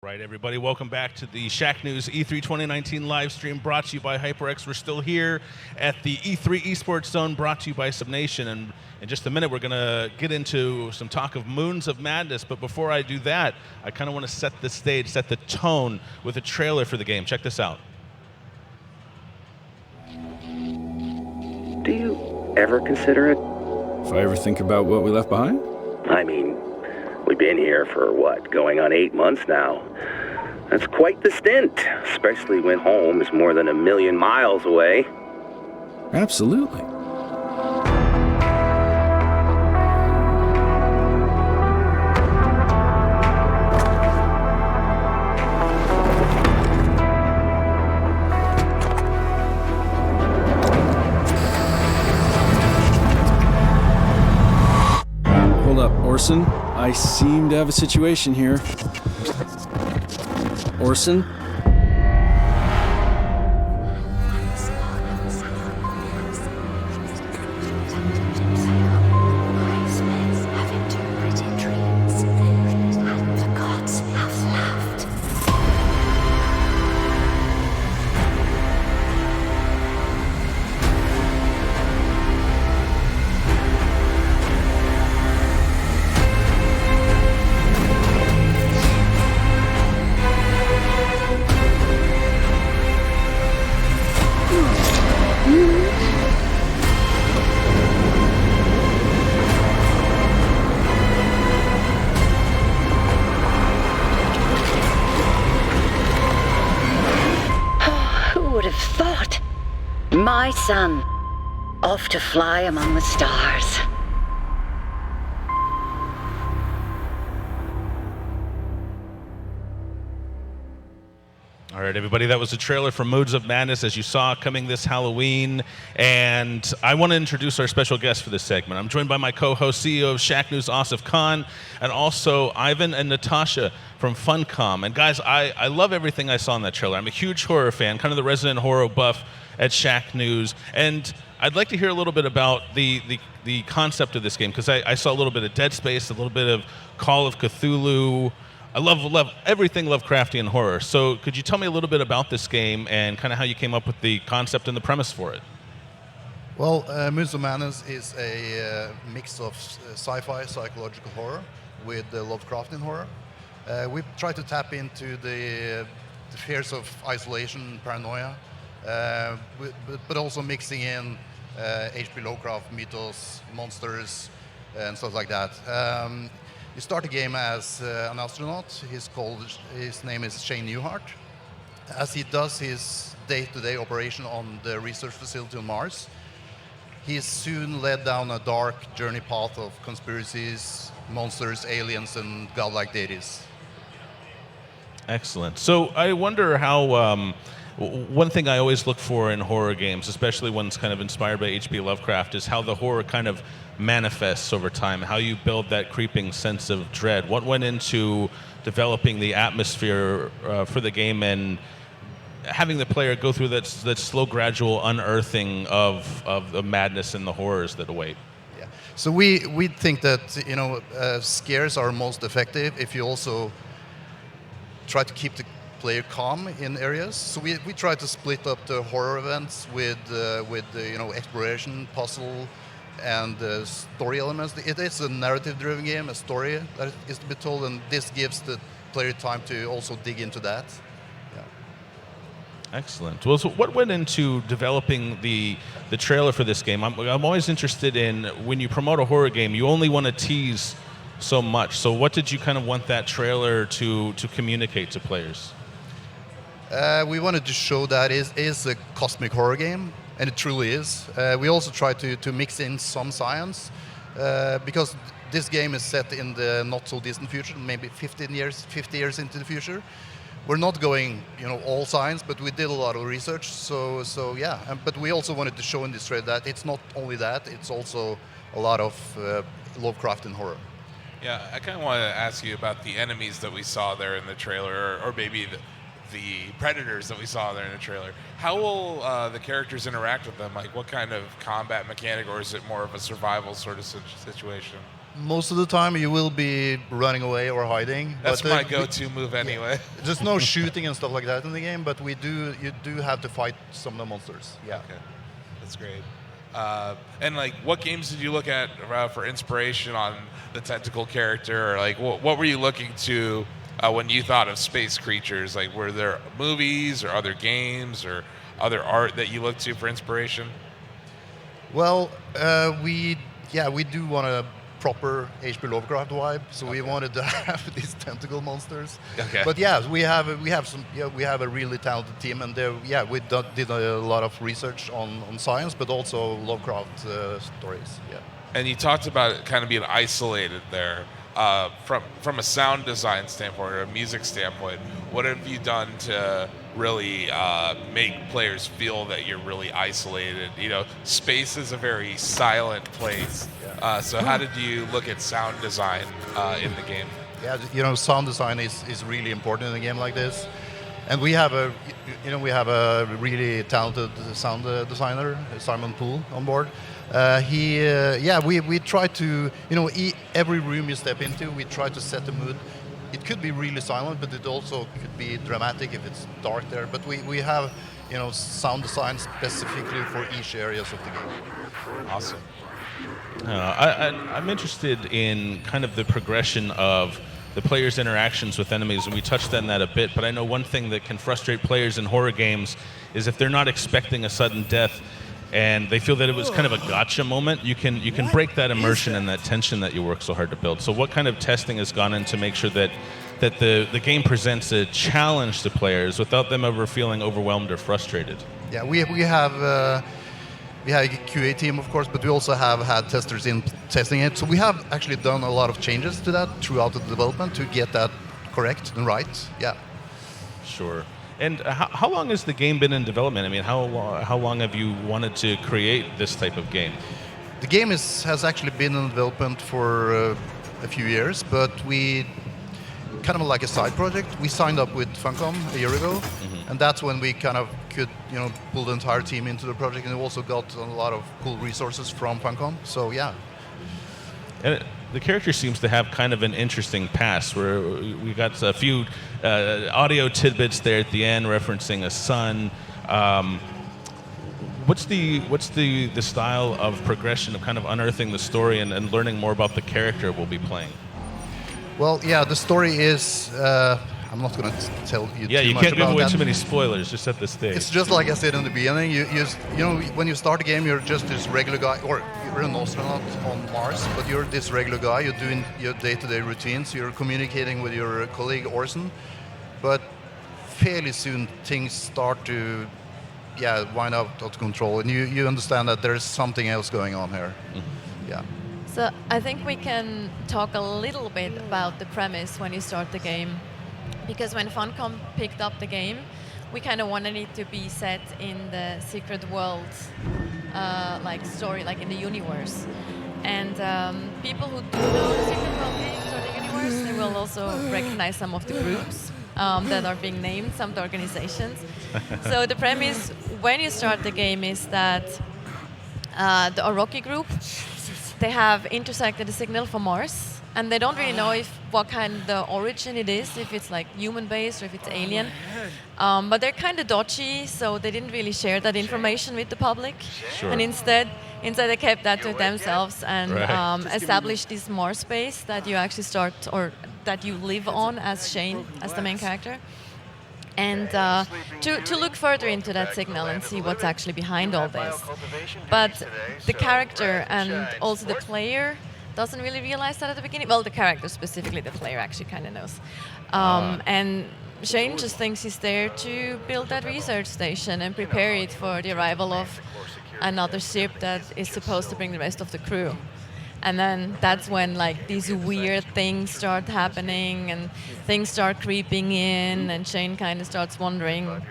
Right, everybody, welcome back to the Shacknews E3 2019 live stream brought to you by HyperX. We're still here at the E3 Esports Zone brought to you by Subnation, and in just a minute we're going to get into some talk of Moons of Madness, but before I do that, I kind of want to set the stage, set the tone with a trailer for the game. Check this out. Do you ever consider it? If I ever think about what we left behind? I mean, we've been here for, what, going on 8 months now. That's quite the stint, especially when home is more than 1 million miles away. Absolutely. Hold up, Orson. I seem to have a situation here. Orson? My son, off to fly among the stars. All right, everybody, that was a trailer for Moons of Madness, as you saw, coming this Halloween. And I want to introduce our special guest for this segment. I'm joined by my co-host, CEO of Shacknews, Asif Khan, and also Ivan and Natasha from Funcom. And guys, I love everything I saw in that trailer. I'm a huge horror fan, kind of the resident horror buff at Shacknews. And I'd like to hear a little bit about the concept of this game, because I saw a little bit of Dead Space, a little bit of Call of Cthulhu. I love everything Lovecraftian horror. So could you tell me a little bit about this game and kind of how you came up with the concept and the premise for it? Well, Moons of Madness is a mix of sci-fi, psychological horror with Lovecraftian horror. We try to tap into the fears of isolation, paranoia, but also mixing in H.P. Lovecraft mythos, monsters, and stuff like that. You start the game as an astronaut. His name is Shane Newhart. As he does his day-to-day operation on the research facility on Mars, he is soon led down a dark journey path of conspiracies, monsters, aliens, and godlike deities. Excellent. So I wonder how, one thing I always look for in horror games, especially ones kind of inspired by H.P. Lovecraft, is how the horror kind of manifests over time, how you build that creeping sense of dread. What went into developing the atmosphere for the game and having the player go through that slow, gradual unearthing of the madness and the horrors that await? Yeah. So we think that scares are most effective if you also try to keep the player calm in areas. So we try to split up the horror events with exploration, puzzle, and story elements. It is a narrative-driven game, a story that is to be told, and this gives the player time to also dig into that. Yeah. Excellent. Well, so what went into developing the trailer for this game? I'm always interested in, when you promote a horror game, you only want to tease so much. So what did you kind of want that trailer to communicate to players? We wanted to show that it is a cosmic horror game, and it truly is. We also try to mix in some science, because this game is set in the not-so-distant future, maybe 50 years into the future. We're not going, all science, but we did a lot of research. So yeah. But we also wanted to show in this trailer that it's not only that; it's also a lot of Lovecraftian horror. Yeah, I kind of want to ask you about the enemies that we saw there in the trailer, or maybe the predators that we saw there in the trailer. How will the characters interact with them? Like, what kind of combat mechanic, or is it more of a survival sort of situation? most of the time you will be running away or hiding. That's but, my go-to move anyway. There's no shooting and stuff like that in the game, but you do have to fight some of the monsters. Yeah. Okay, that's great. And like, what games did you look at for inspiration on the tentacle character? Or like, what were you looking to when you thought of space creatures? Like, were there movies or other games or other art that you looked to for inspiration? Well, we do want a proper H.P. Lovecraft vibe, so we wanted to have these tentacle monsters. Okay. But yeah, we have a really talented team, and we did a lot of research on science, but also Lovecraft stories. Yeah. And you talked about it kind of being isolated there. From a sound design standpoint or a music standpoint, what have you done to really make players feel that you're really isolated? You know, space is a very silent place. So how did you look at sound design in the game? Yeah, sound design is really important in a game like this. And we have a really talented sound designer, Simon Poole, on board. We try to, every room you step into, we try to set the mood. It could be really silent, but it also could be dramatic if it's dark there. But we have, sound design specifically for each areas of the game. Awesome. I'm interested in kind of the progression of the players' interactions with enemies, and we touched on that a bit, but I know one thing that can frustrate players in horror games is if they're not expecting a sudden death and they feel that it was kind of a gotcha moment, you can break that immersion and that tension that you work so hard to build. So what kind of testing has gone in to make sure that the game presents a challenge to players without them ever feeling overwhelmed or frustrated? Yeah, we have a QA team, of course, but we also have had testers in testing it. So we have actually done a lot of changes to that throughout the development to get that correct and right. Yeah. Sure. And how long has the game been in development? I mean, how long have you wanted to create this type of game? The game has actually been in development for a few years, but we kind of like a side project. We signed up with Funcom a year ago, and that's when we kind of could, pull the entire team into the project, and we also got a lot of cool resources from Funcom. So yeah. And the character seems to have kind of an interesting past, where we got a few audio tidbits there at the end referencing a son. What's the style of progression of kind of unearthing the story and learning more about the character we'll be playing? Well, yeah, the story is. I'm not going to tell you too much about that. Yeah, you can't give away too many spoilers. Just at the stage. It's just like I said in the beginning. You when you start the game, you're just this regular guy, or you're an astronaut on Mars, but you're this regular guy. You're doing your day-to-day routines. You're communicating with your colleague Orson, but fairly soon things start to, wind out of control, and you understand that there's something else going on here. Mm-hmm. Yeah. So I think we can talk a little bit about the premise when you start the game. Because when Funcom picked up the game, we kind of wanted it to be set in the Secret World story, like in the universe. And people who do know the Secret World games or the universe, they will also recognize some of the groups that are being named, some of the organizations. So the premise when you start the game is that the Oroki group, they have intersected a signal from Mars. And they don't really know what kind of origin it is, if it's like human-based or if it's alien. But they're kind of dodgy, so they didn't really share that information with the public. Sure. And instead they kept that to themselves and established this Mars base that you actually start, or that you live on as Shane, as the main character. And to look further into that signal and see what's actually behind all this. But the character and also the player doesn't really realize that at the beginning. Well, the character specifically, the player actually kind of knows. And Shane just thinks he's there to build that research station and prepare it for the arrival of another ship that is supposed to bring the rest of the crew. And then that's when these weird things start happening and things start creeping in, and Shane kind of starts wondering,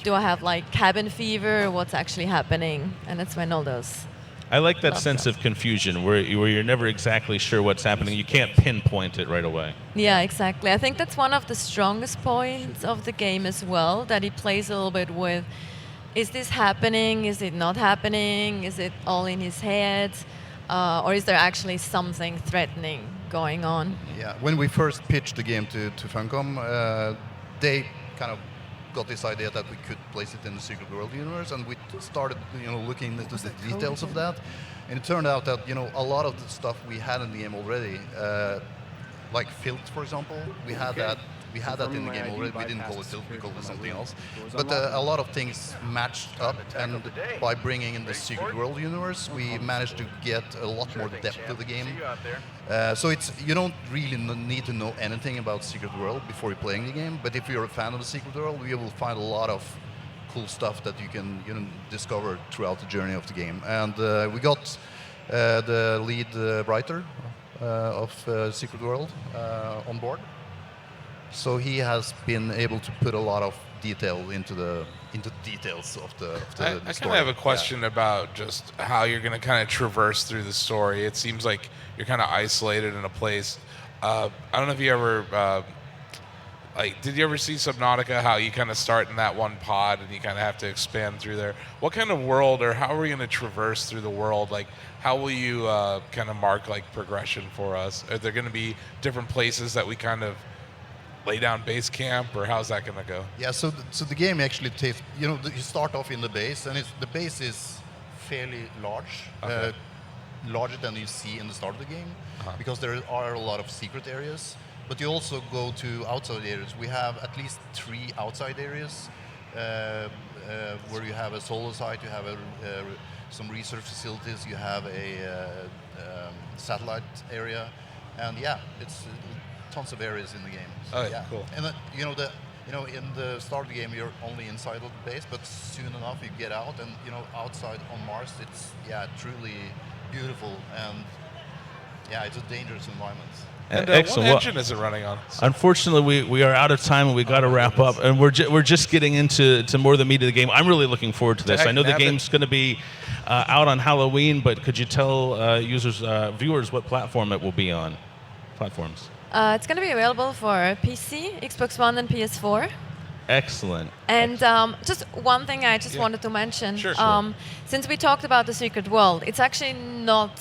do I have cabin fever? What's actually happening? And that's when all those... I like that sense of confusion where you're never exactly sure what's happening. You can't pinpoint it right away. Yeah, exactly. I think that's one of the strongest points of the game as well, that it plays a little bit with, is this happening? Is it not happening? Is it all in his head? or is there actually something threatening going on? Yeah, when we first pitched the game to Funcom, they kind of got this idea that we could place it in the Secret World universe, and we started, looking into the details of that, and it turned out that, a lot of the stuff we had in the game already, like Filth, for example, we had that. We had that in the game already. We didn't call it Filth, we called it something else. But a lot of things matched up, and by bringing in the Secret World universe, we managed to get a lot more depth to the game. So you don't really need to know anything about Secret World before you're playing the game. But if you're a fan of the Secret World, you will find a lot of cool stuff that you can discover throughout the journey of the game. And we got the lead writer of Secret World on board. So he has been able to put a lot of detail into the details of the story. I kind of have a question about just how you're going to kind of traverse through the story. It seems like you're kind of isolated in a place. I don't know if you ever did you ever see Subnautica? How you kind of start in that one pod and you kind of have to expand through there. What kind of world, or how are we going to traverse through the world? Like, how will you kind of mark progression for us? Are there going to be different places that we kind of lay down base camp, or how's that going to go? Yeah, so the game actually takes, you start off in the base, and the base is fairly large, Okay. Larger than you see in the start of the game, because there are a lot of secret areas. But you also go to outside areas. We have at least 3 outside areas where you have a solar site, you have some research facilities, you have a satellite area, and yeah, it's tons of areas in the game. So, Oh, yeah, cool. And in the start of the game, you're only inside of the base, but soon enough you get out, and outside on Mars, it's truly beautiful, and it's a dangerous environment. And Excellent. what engine is it running on? Unfortunately, we are out of time, and we got to wrap up. And we're just getting into more of the meat of the game. I'm really looking forward to this. I know the game's going to be out on Halloween, but could you tell viewers what platform it will be on? Platforms. It's going to be available for PC, Xbox One, and PS4. Excellent. And just one thing I just wanted to mention. Sure. Since we talked about the Secret World, it's actually not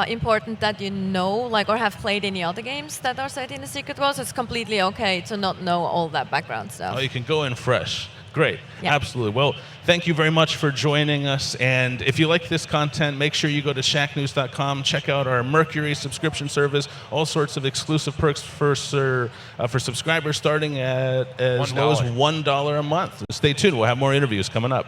important that you know, or have played any other games that are set in the Secret World. So it's completely okay to not know all that background stuff. Oh, you can go in fresh. Great. Yeah. Absolutely. Well, thank you very much for joining us. And if you like this content, make sure you go to shacknews.com, check out our Mercury subscription service, all sorts of exclusive perks for subscribers starting at as low as $1 a month. Stay tuned. We'll have more interviews coming up.